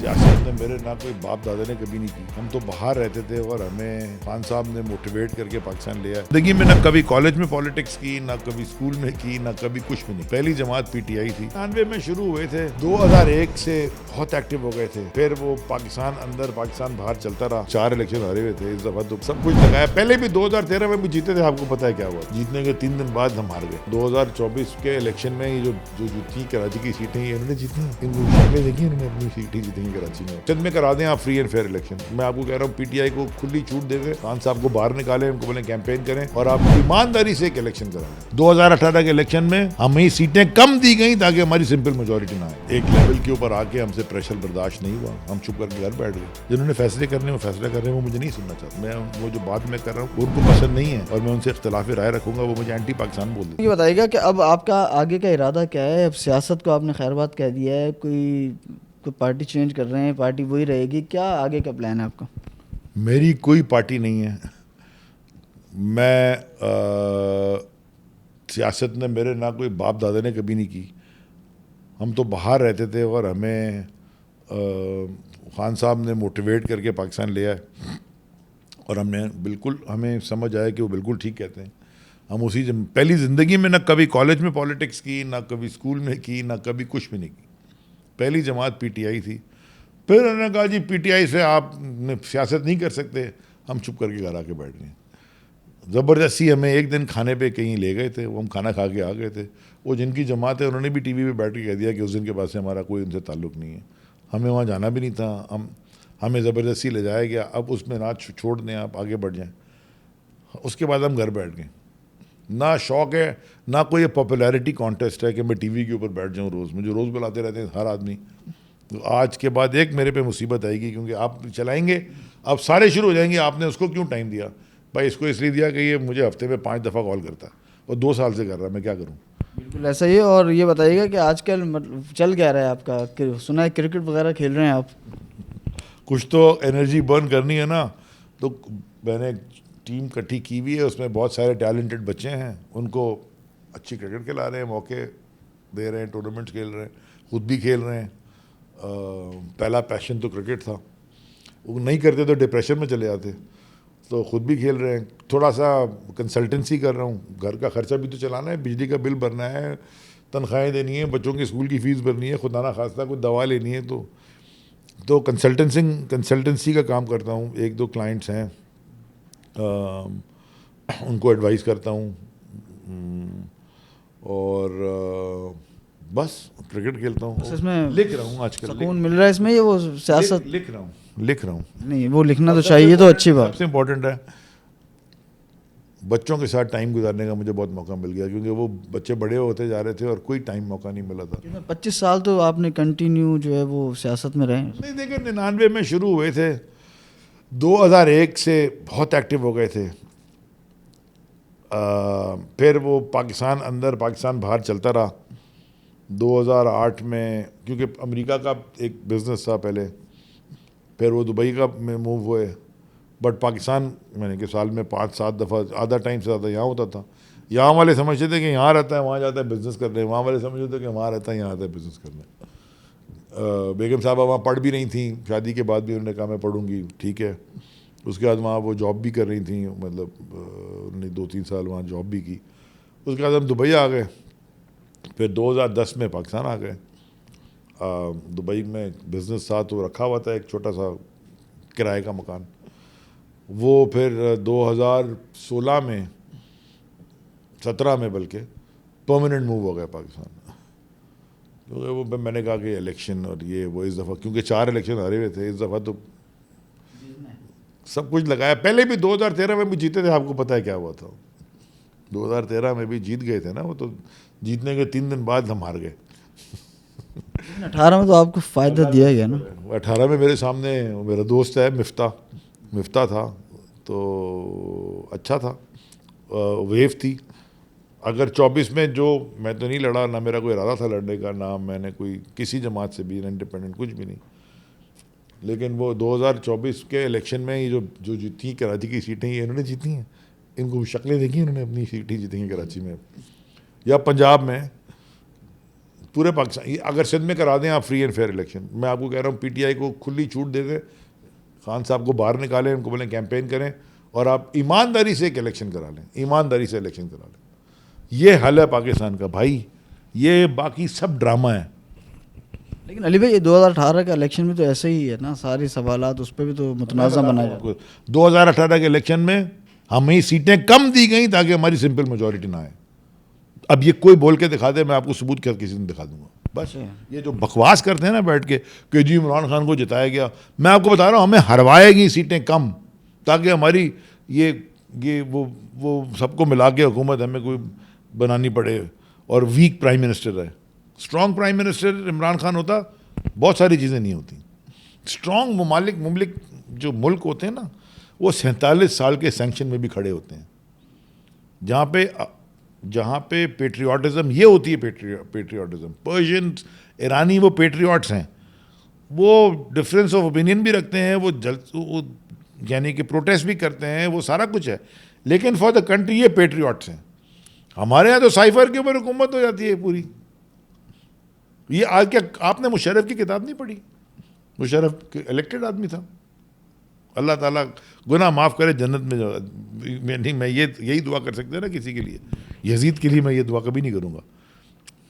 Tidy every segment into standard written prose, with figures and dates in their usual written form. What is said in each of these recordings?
سیاست نے میرے نہ کوئی باپ دادا نے کبھی نہیں کی. ہم تو باہر رہتے تھے اور ہمیں خان صاحب نے موٹیویٹ کر کے پاکستان لیا. زندگی میں نہ کبھی کالج میں پالیٹکس کی, نہ کبھی اسکول میں کی, نہ کبھی کچھ بھی نہیں. پہلی جماعت پی ٹی آئی تھی. 99 میں شروع ہوئے تھے, 2001 سے بہت ایکٹیو ہو گئے تھے. پھر وہ پاکستان اندر پاکستان باہر چلتا رہا. 4 الیکشن ہارے ہوئے تھے. اس دفعہ تو سب کچھ لگایا. پہلے بھی 2013 میں بھی جیتے تھے. آپ کو پتا ہے کیا ہوا؟ جیتنے کے 3 دن بعد ہم ہار گئے. 2024 کے الیکشن میں یہ جو جیتی کراچی کی سیٹیں انہوں نے جیتی ہیں. ان کو شکلیں دیکھی انہوں نے اپنی سیٹیں جیتی ہیں کراچی میں. چند میں کرا دیں آپ فری اینڈ فیئر الیکشن. میں آپ کو کہہ رہا ہوں پی ٹی آئی کو کھلی چھوٹ دے دیں. خان صاحب کو باہر نکالیں, ان کو بولیں کیمپین کریں اور آپ ایمانداری سے ایک الیکشن کرائیں. 2018 کے الیکشن میں ہمیں سیٹیں کم دی گئیں تاکہ ہماری سمپل میجورٹی نہ آئے. ایک لیول کے اوپر آ کے ہم سے پریشر برداشت نہیں ہوا. ہم چپ کر کے گھر بیٹھ گئے. جنہوں نے فیصلے کرنے وہ فیصلہ کر رہے ہیں, وہ مجھے نہیں سننا چاہتا. میں وہ جو بات میں کر رہا ہوں ان کو پسند نہیں ہے اور میں ان سے اختلاف رائے رکھوں گا, وہ مجھے اینٹی پاکستان بول دیں. یہ بتائیے گا کہ اب آپ کا آگے کا ارادہ کیا ہے؟ اب سیاست کو آپ نے خیر بات کہہ دیا ہے, کوئی پارٹی چینج کر رہے ہیں, پارٹی وہی رہے گی, کیا آگے کا پلان ہے آپ کا؟ میری کوئی پارٹی نہیں ہے. میں سیاست نے میرے نہ کوئی باپ دادا نے کبھی نہیں کی. ہم تو باہر رہتے تھے اور ہمیں خان صاحب نے موٹیویٹ کر کے پاکستان لیا ہے اور ہم نے بالکل ہمیں سمجھ آیا کہ وہ بالکل ٹھیک کہتے ہیں. ہم اسی پہلی زندگی میں نہ کبھی کالج میں پالیٹکس کی, نہ کبھی اسکول میں کی, نہ کبھی کچھ بھی نہیں کی. پہلی جماعت پی ٹی آئی تھی. پھر انہوں نے کہا جی پی ٹی آئی سے آپ سیاست نہیں کر سکتے. ہم چپ کر کے گھر آ کے بیٹھ گئے. زبردستی ہمیں ایک دن کھانے پہ کہیں لے گئے تھے, وہ ہم کھانا کھا کے آ گئے تھے. وہ جن کی جماعت ہے انہوں نے بھی ٹی وی پہ بیٹھ کے کہہ دیا کہ اس دن کے بعد سے ہمارا کوئی ان سے تعلق نہیں ہے. ہمیں وہاں جانا بھی نہیں تھا. ہمیں زبردستی لے جایا گیا. اب اس میں نہ چھوڑ دیں, آپ آگے بڑھ جائیں. اس کے بعد ہم گھر بیٹھ گئے. نہ شوق ہے نہ کوئی پاپولیرٹی کانٹیسٹ ہے کہ میں ٹی وی کے اوپر بیٹھ جاؤں روز. مجھے روز بلاتے رہتے ہیں ہر آدمی. آج کے بعد ایک میرے پہ مصیبت آئے گی کیونکہ آپ چلائیں گے, اب سارے شروع ہو جائیں گے آپ نے اس کو کیوں ٹائم دیا. بھائی اس کو اس لیے دیا کہ یہ مجھے ہفتے میں 5 دفعہ کال کرتا ہے اور 2 سال سے کر رہا ہے, میں کیا کروں. بالکل ایسا ہی ہے. اور یہ بتائیے گا کہ آج کل مطلب چل کیا رہا ہے آپ کا؟ سنا ہے کرکٹ وغیرہ کھیل رہے ہیں آپ؟ کچھ تو انرجی برن کرنی ہے نا, تو میں نے ٹیم کٹھی کی ہوئی ہے. اس میں بہت سارے ٹیلنٹڈ بچے ہیں, ان کو اچھی کرکٹ کھلا رہے ہیں, موقع دے رہے ہیں, ٹورنامنٹس کھیل رہے ہیں, خود بھی کھیل رہے ہیں. پہلا پیشن تو کرکٹ تھا, وہ نہیں کرتے تو ڈپریشن میں چلے جاتے, تو خود بھی کھیل رہے ہیں. تھوڑا سا کنسلٹنسی کر رہا ہوں. گھر کا خرچہ بھی تو چلانا ہے, بجلی کا بل بھرنا ہے, تنخواہیں دینی ہے, بچوں کی اسکول کی فیس بھرنی ہے, خدا نہ خواستہ کوئی دوا لینی ہے, تو کنسلٹنسی کا کام کرتا ہوں. 1-2 کلائنٹس ہیں, ان کو ایڈوائز کرتا ہوں. اور بس کرکٹ کھیلتا ہوں. اس میں لکھ رہا ہوں آج کل. سکون مل رہا ہے اس میں؟ یہ وہ سیاست لکھ رہا ہوں. نہیں, وہ لکھنا تو چاہیے, تو اچھی بات. سب سے امپورٹنٹ ہے بچوں کے ساتھ ٹائم گزارنے کا مجھے بہت موقع مل گیا, کیونکہ وہ بچے بڑے ہوتے جا رہے تھے اور کوئی ٹائم موقع نہیں ملا تھا. 25 سال تو آپ نے کنٹینیو جو ہے وہ سیاست میں رہے. نہیں دیکھیں, 99 میں شروع ہوئے تھے, 2001 سے بہت ایکٹیو ہو گئے تھے. پھر وہ پاکستان اندر پاکستان باہر چلتا رہا. 2008 میں کیونکہ امریکہ کا ایک بزنس تھا پہلے, پھر وہ دبئی کا میں موو ہوئے. بٹ پاکستان میں نے کہ سال میں 5-7 دفعہ, آدھا ٹائم سے زیادہ یہاں ہوتا تھا. یہاں والے سمجھتے تھے کہ یہاں رہتا ہے وہاں جاتا ہے بزنس کرنے, وہاں والے سمجھتے تھے کہ وہاں رہتا ہے یہاں آتا ہے بزنس کرنے. بیگم صاحبہ وہاں پڑھ بھی رہی تھیں, شادی کے بعد بھی انہوں نے کہا میں پڑھوں گی, ٹھیک ہے. اس کے بعد وہاں وہ جاب بھی کر رہی تھیں, مطلب انہوں نے 2-3 سال وہاں جاب بھی کی. اس کے بعد ہم دبئی آ گئے. پھر 2010 میں پاکستان آ گئے. دبئی میں بزنس تھا تو رکھا ہوا تھا ایک چھوٹا سا کرائے کا مکان. وہ پھر 2016 میں 17 میں بلکہ پرماننٹ موو ہو گیا پاکستان. کیونکہ وہ میں نے کہا کہ الیکشن اور یہ وہ اس دفعہ کیونکہ 4 الیکشن ہارے ہوئے تھے, اس دفعہ تو سب کچھ لگایا. پہلے بھی 2013 میں بھی جیتے تھے. آپ کو پتہ ہے کیا ہوا تھا؟ 2013 میں بھی جیت گئے تھے نا, وہ تو جیتنے کے 3 دن بعد ہم ہار گئے. 18 میں تو آپ کو فائدہ دیا گیا نا. 18 میں میرے سامنے میرا دوست ہے مفتاح تھا, تو اچھا تھا, ویو تھی. اگر 24 میں جو میں تو نہیں لڑا, نہ میرا کوئی ارادہ تھا لڑنے کا, نہ میں نے کوئی کسی جماعت سے بھی انڈیپینڈنٹ کچھ بھی نہیں. لیکن وہ 2024 کے الیکشن میں یہ جو جیتی کراچی کی سیٹیں یہ انہوں نے جیتی ہیں. ان کو شکلیں دیکھی انہوں نے اپنی سیٹیں جیتی ہیں کراچی میں. یا پنجاب میں پورے پاکستان. اگر سندھ میں کرا دیں آپ فری اینڈ فیئر الیکشن, میں آپ کو کہہ رہا ہوں پی ٹی آئی کو کھلی چھوٹ دے دیں, خان صاحب کو باہر نکالیں, ان کو بولیں کیمپین کریں, اور آپ ایمانداری سے ایک الیکشن کرا لیں, ایمانداری سے الیکشن کرا لیں. یہ حل ہے پاکستان کا بھائی, یہ باقی سب ڈرامہ ہے. لیکن علی بھائی یہ 2018 کا الیکشن میں تو ایسے ہی ہے نا, ساری سوالات اس پہ بھی تو متنازع بنایا جاتا ہے. 2018 کے الیکشن میں ہمیں سیٹیں کم دی گئیں تاکہ ہماری سمپل میجورٹی نہ آئے. اب یہ کوئی بول کے دکھا دے, میں آپ کو ثبوت کر کسی دن دکھا دوں گا. بس یہ جو بکواس کرتے ہیں نا بیٹھ کے کہ جی عمران خان کو جتایا گیا, میں آپ کو بتا رہا ہوں ہمیں ہروائے گی سیٹیں کم تاکہ ہماری یہ وہ سب کو ملا کے حکومت ہمیں کوئی بنانی پڑے, اور ویک پرائم منسٹر ہے. Strong prime minister Imran Khan ہوتا, بہت ساری چیزیں نہیں ہوتی. اسٹرانگ مملک جو ملک ہوتے ہیں نا, وہ 47 سال کے سینکشن میں بھی کھڑے ہوتے ہیں. جہاں پہ پیٹریوٹزم یہ ہوتی ہے, پیٹریوٹزم پرشینز ایرانی وہ پیٹریوٹس ہیں, وہ ڈفرینس آف اوپینین بھی رکھتے ہیں, وہ یعنی کہ پروٹیسٹ بھی کرتے ہیں, وہ سارا کچھ ہے, لیکن فار دا کنٹری یہ پیٹریوٹس ہیں. ہمارے یہاں تو سائفر کے اوپر حکومت ہو جاتی ہے پوری. یہ آج کیا آپ نے مشرف کی کتاب نہیں پڑھی؟ مشرف الیکٹڈ آدمی تھا, اللہ تعالیٰ گناہ معاف کرے, جنت میں یہی دعا کر سکتے ہیں نا کسی کے لیے. یزید کے لیے میں یہ دعا کبھی نہیں کروں گا,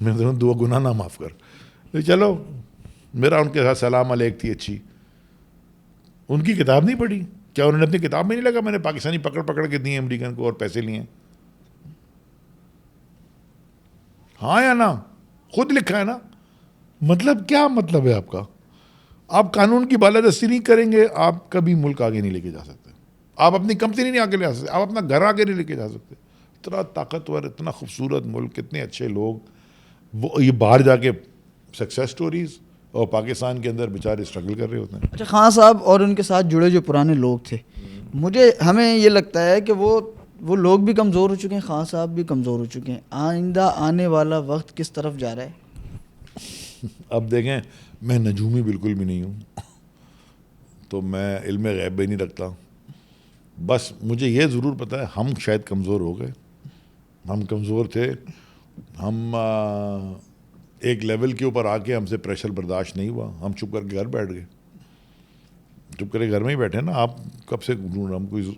میں دعا گناہ نہ معاف کر. چلو میرا ان کے ساتھ سلام علیک تھی اچھی. ان کی کتاب نہیں پڑھی کیا؟ انہوں نے اپنی کتاب میں نہیں لگا میں نے پاکستانی پکڑ کے دیے امریکن کو اور پیسے لیے؟ ہاں یا نا؟ خود لکھا ہے نا. مطلب کیا مطلب ہے آپ کا؟ آپ قانون کی بالادستی نہیں کریں گے, آپ کبھی ملک آگے نہیں لے کے جا سکتے. آپ اپنی کمپنی نہیں آگے لے جا سکتے, آپ اپنا گھر آگے نہیں لے کے جا سکتے. اتنا طاقتور, اتنا خوبصورت ملک, اتنے اچھے لوگ, وہ یہ باہر جا کے سکسیس سٹوریز, اور پاکستان کے اندر بیچارے اسٹرگل کر رہے ہوتے ہیں. اچھا, خان صاحب اور ان کے ساتھ جڑے جو پرانے لوگ تھے, ہمیں یہ لگتا ہے کہ وہ لوگ بھی کمزور ہو چکے ہیں, خان صاحب بھی کمزور ہو چکے ہیں. آئندہ آنے والا وقت کس طرف جا رہا ہے؟ اب دیکھیں, میں نجومی بالکل بھی نہیں ہوں, تو میں علم غیب بھی نہیں رکھتا. بس مجھے یہ ضرور پتہ ہے ہم شاید کمزور ہو گئے, ہم کمزور تھے, ہم ایک لیول کے اوپر آ کے ہم سے پریشر برداشت نہیں ہوا, ہم چپ کر کے گھر بیٹھ گئے. چپ کر کے گھر میں ہی بیٹھے نا. آپ کب سے ڈھونڈ, ہم کوئی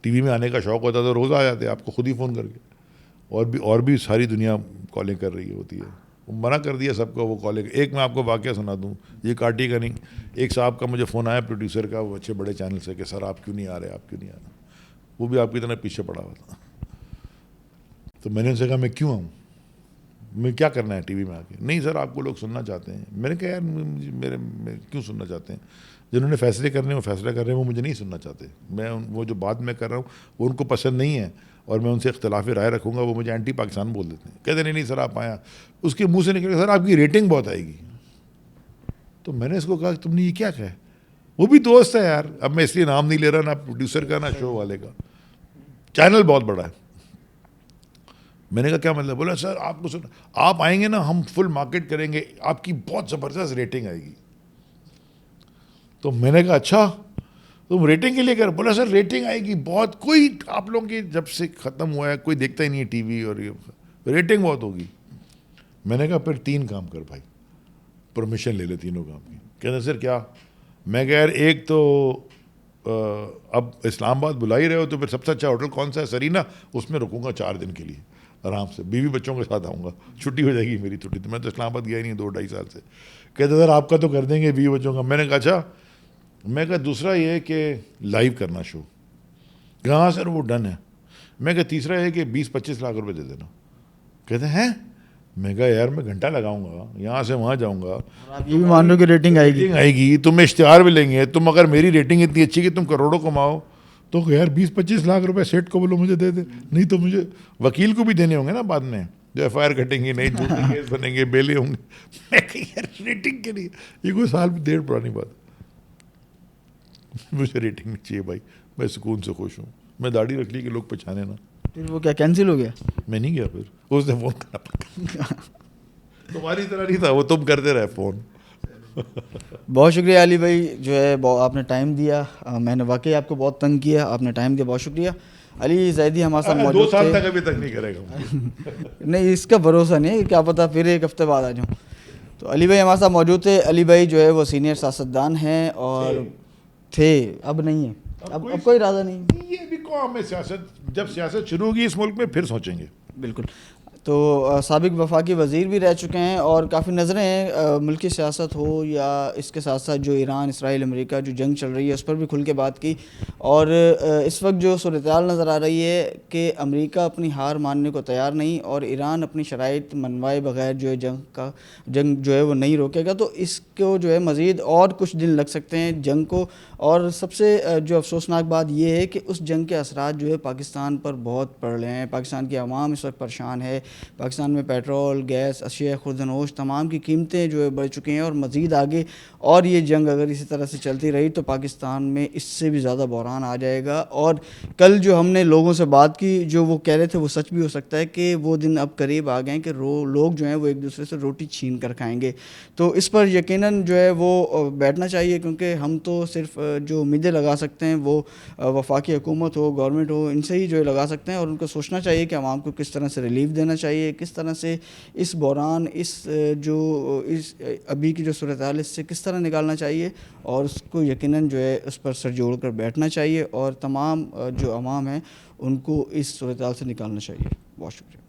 ٹی وی میں آنے کا شوق ہوتا تو روز آ جاتے آپ کو خود ہی فون کر کے. اور بھی ساری دنیا کالیں کر رہی ہوتی ہے, منع کر دیا سب کو وہ کالیں. ایک میں آپ کو واقعہ سنا دوں, یہ کاٹی کا نہیں. ایک صاحب کا مجھے فون آیا پروڈیوسر کا, وہ اچھے بڑے چینل سے, کہ سر آپ کیوں نہیں آ رہے, آپ کیوں نہیں آ رہے. وہ بھی آپ کی طرح پیچھے پڑا ہوا تھا. تو میں نے ان سے کہا میں کیوں آؤں, میں کیا کرنا ہے ٹی وی میں آ کے؟ نہیں سر آپ کو لوگ سننا چاہتے ہیں. میں نے کہا یار میرے کیوں سننا چاہتے ہیں؟ جنہوں نے فیصلے کرنے ہیں وہ فیصلہ کر رہے ہیں, وہ مجھے نہیں سننا چاہتے. میں وہ جو بات میں کر رہا ہوں وہ ان کو پسند نہیں ہے, اور میں ان سے اختلاف رائے رکھوں گا, وہ مجھے اینٹی پاکستان بول دیتے ہیں. کہتے نہیں سر آپ آیا. اس کے منہ سے نکلے سر آپ کی ریٹنگ بہت آئے گی. تو میں نے اس کو کہا تم نے یہ کیا کہا؟ وہ بھی دوست ہے یار, اب میں اس لیے نام نہیں لے رہا, نہ پروڈیوسر کا نہ شو والے کا, چینل بہت بڑا ہے. میں نے کہا کیا مطلب؟ بولا سر آپ کو آپ آئیں گے نا, ہم فل مارکیٹ کریں گے, آپ کی بہت زبردست ریٹنگ آئے گی. تو میں نے کہا اچھا تم ریٹنگ کے لیے کر؟ بولا سر ریٹنگ آئے گی بہت, کوئی آپ لوگوں کی جب سے ختم ہوا ہے کوئی دیکھتا ہی نہیں ہے ٹی وی, اور یہ ریٹنگ بہت ہوگی. میں نے کہا پھر 3 کام کر بھائی, پرمیشن لے لے تینوں کام کی. کہتے سر کیا؟ میں کہا یار ایک تو اب اسلام آباد بلا ہی رہے ہو تو پھر سب سے اچھا ہوٹل کون سا ہے؟ سرینا, اس میں رکوں گا 4 دن کے لیے آرام سے, بیوی بچوں کے ساتھ آؤں گا, چھٹی ہو جائے گی میری چھٹی. تو میں تو اسلام آباد گیا ہی نہیں 2-2.5 سال سے. کہتے سر آپ کا تو کر دیں گے بیوی بچوں کا. میں نے کہا اچھا. میں کہا دوسرا یہ کہ لائیو کرنا شو. کہاں سر وہ ڈن ہے. میں کہا تیسرا یہ کہ 20-25 لاکھ روپے دے دینا. کہتے ہیں میں کہا یار میں گھنٹہ لگاؤں گا, یہاں سے وہاں جاؤں گا, آپ یہ بھی مان لو کہ ریٹنگ آئے گی, تم اشتہار بھی لیں گے, تم اگر میری ریٹنگ اتنی اچھی کہ تم کروڑوں کماؤ تو یار 20-25 لاکھ روپے سیٹ کو بولو مجھے دے دے, نہیں تو مجھے وکیل کو بھی دینے ہوں گے نا بعد میں, جو ایف آئی آر کٹیں گے, نہیں جھوٹے کیس بنیں گے, بیلے ہوں گے. میں کہا یار ریٹنگ کے لیے یہ کوئی سال 1.5 پرانی بات, مجھے ریٹنگ نہیں چاہیے بھائی, میں سکون سے خوش ہوں. میں داڑھی رکھ لی کہ لوگ پہچانے نا. پھر وہ کیا کینسل ہو گیا؟ میں نہیں گیا, پھر اس نے فون کرنا پڑا. تمہاری طرح نہیں تھا وہ, تم کرتے رہے فون. بہت شکریہ علی بھائی, جو ہے آپ نے ٹائم دیا. میں نے واقعی آپ کو بہت تنگ کیا, آپ نے ٹائم دیا, بہت شکریہ. علی زیدی ہمارے ساتھ 2 موجود سال تھے. تک ابھی تک نہیں کرے گا. نہیں اس کا بھروسہ نہیں, کیا پتہ پھر ایک ہفتے بعد آ جاؤں. تو علی بھائی ہمارے ساتھ موجود تھے. علی بھائی جو ہے وہ سینئر سیاستدان ہیں اور تھے, اب نہیں ہیں, اب کوئی ارادہ نہیں. یہ بھی قوم میں سیاست, جب سیاست شروع ہوگی اس ملک میں پھر سوچیں گے. بالکل. تو سابق وفاقی وزیر بھی رہ چکے ہیں اور کافی نظریں ہیں, ملکی سیاست ہو یا اس کے ساتھ ساتھ جو ایران اسرائیل امریکہ جو جنگ چل رہی ہے اس پر بھی کھل کے بات کی. اور اس وقت جو صورتحال نظر آ رہی ہے کہ امریکہ اپنی ہار ماننے کو تیار نہیں اور ایران اپنی شرائط منوائے بغیر جو ہے جنگ جو ہے وہ نہیں روکے گا, تو اس کو جو ہے مزید اور کچھ دن لگ سکتے ہیں جنگ کو. اور سب سے جو افسوسناک بات یہ ہے کہ اس جنگ کے اثرات جو ہے پاکستان پر بہت پڑ رہے ہیں. پاکستان کی عوام اس وقت پریشان ہے. پاکستان میں پیٹرول, گیس, اشیاء خوردنوش تمام کی قیمتیں جو ہے بڑھ چکی ہیں اور مزید آگے اور یہ جنگ اگر اسی طرح سے چلتی رہی تو پاکستان میں اس سے بھی زیادہ بحران آ جائے گا. اور کل جو ہم نے لوگوں سے بات کی جو وہ کہہ رہے تھے وہ سچ بھی ہو سکتا ہے کہ وہ دن اب قریب آ گئے ہیں کہ لوگ جو ہیں وہ ایک دوسرے سے روٹی چھین کر کھائیں گے. تو اس پر یقیناً جو ہے وہ بیٹھنا چاہیے, کیونکہ ہم تو صرف جو امیدیں لگا سکتے ہیں وہ وفاقی حکومت ہو, گورنمنٹ ہو, ان سے ہی جو ہے لگا سکتے ہیں. اور ان کو سوچنا چاہیے کہ عوام کو کس طرح سے ریلیف دینا چاہیے, کس طرح سے اس بحران, اس ابھی کی جو صورتحال اس سے کس طرح نکالنا چاہیے. اور اس کو یقیناً جو ہے اس پر سر جوڑ کر بیٹھنا چاہیے اور تمام جو عوام ہیں ان کو اس صورتحال سے نکالنا چاہیے. بہت شکریہ.